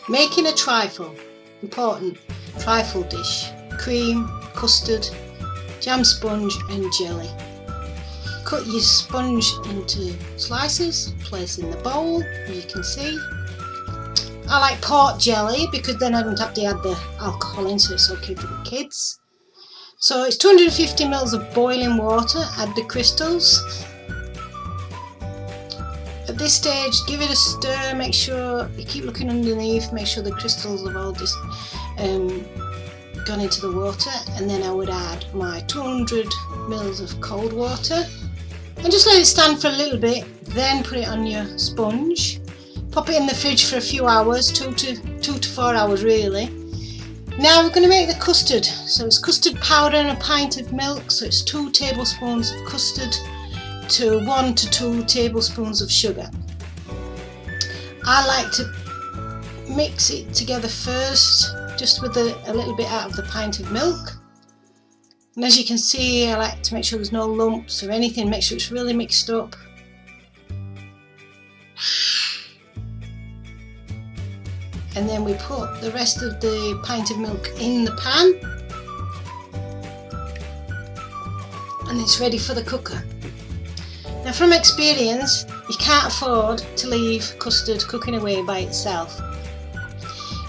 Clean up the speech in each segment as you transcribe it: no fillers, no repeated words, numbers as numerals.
Making a trifle, important trifle dish: cream, custard, jam sponge and jelly. Cut your sponge into slices, place in the bowl, as you can see. I like port jelly because then I don't have to add the alcohol in, so it's okay for the kids. So it's 250 ml of boiling water, add the crystals. At this stage, give it a stir, make sure you keep looking underneath, make sure the crystals have all just gone into the water, and then I would add my 200 ml of cold water and just let it stand for a little bit, then put it on your sponge. Pop it in the fridge for a few hours, 2 to 4 hours really. Now we're going to make the custard. So it's custard powder and a pint of milk, so it's 2 tablespoons of custard to 1 to 2 tablespoons of sugar. I like to mix it together first, just with a little bit out of the pint of milk. And as you can see, I like to make sure there's no lumps or anything, make sure it's really mixed up. And then we put the rest of the pint of milk in the pan, and it's ready for the cooker. Now from experience, you can't afford to leave custard cooking away by itself.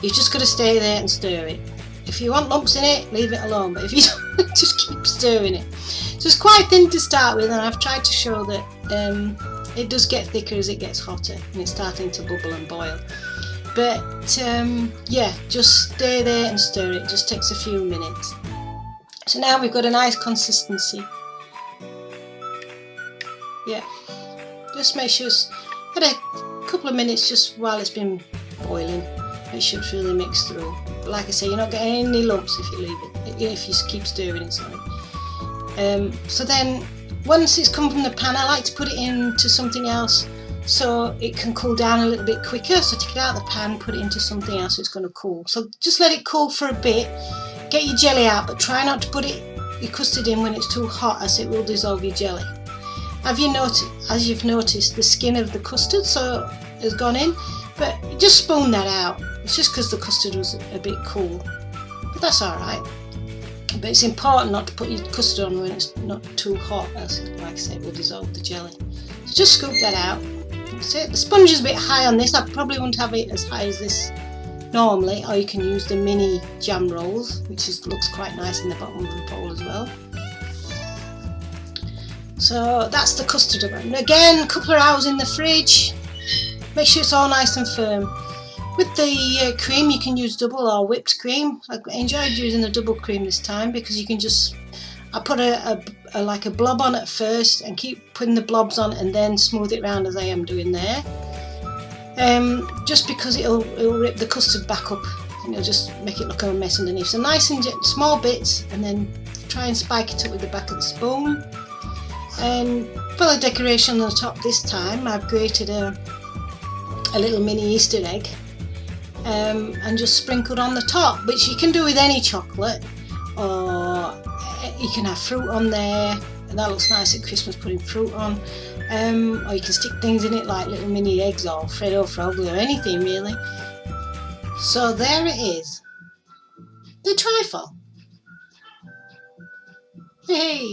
You've just got to stay there and stir it. If you want lumps in it, leave it alone, but if you don't, just keep stirring it. So it's quite thin to start with, and I've tried to show that it does get thicker as it gets hotter and it's starting to bubble and boil. But yeah, just stay there and stir it. It just takes a few minutes. So now we've got a nice consistency. Yeah, just make sure it's had a couple of minutes just while it's been boiling. Make sure it's really mixed through. But like I say, you're not getting any lumps if you leave it, if you keep stirring it, sorry. So then, once it's come from the pan, I like to put it into something else so it can cool down a little bit quicker. So take it out of the pan, put it into something else, so it's going to cool. So just let it cool for a bit, get your jelly out, but try not to put your custard in when it's too hot, as it will dissolve your jelly. As you've noticed, the skin of the custard has gone in, but just spoon that out. It's just because the custard was a bit cool, but that's alright. But it's important not to put your custard on when it's not too hot, as like I say, it will dissolve the jelly. So just scoop that out. That's it. The sponge is a bit high on this. I probably wouldn't have it as high as this normally, or you can use the mini jam rolls, which looks quite nice in the bottom of the bowl as well. So that's the custard. And again, a couple of hours in the fridge. Make sure it's all nice and firm. With the cream, you can use double or whipped cream. I enjoyed using the double cream this time because you can just, I put like a blob on at first and keep putting the blobs on and then smooth it round as I am doing there. Just because it'll rip the custard back up and it'll just make it look a mess underneath. So nice and small bits, and then try and spike it up with the back of the spoon. And for the decoration on the top this time, I've grated a little mini Easter egg and just sprinkled on the top, which you can do with any chocolate, or you can have fruit on there, and that looks nice at Christmas, putting fruit on, or you can stick things in it like little mini eggs or Freddo Froggle or anything really. So there it is, the trifle. Hey!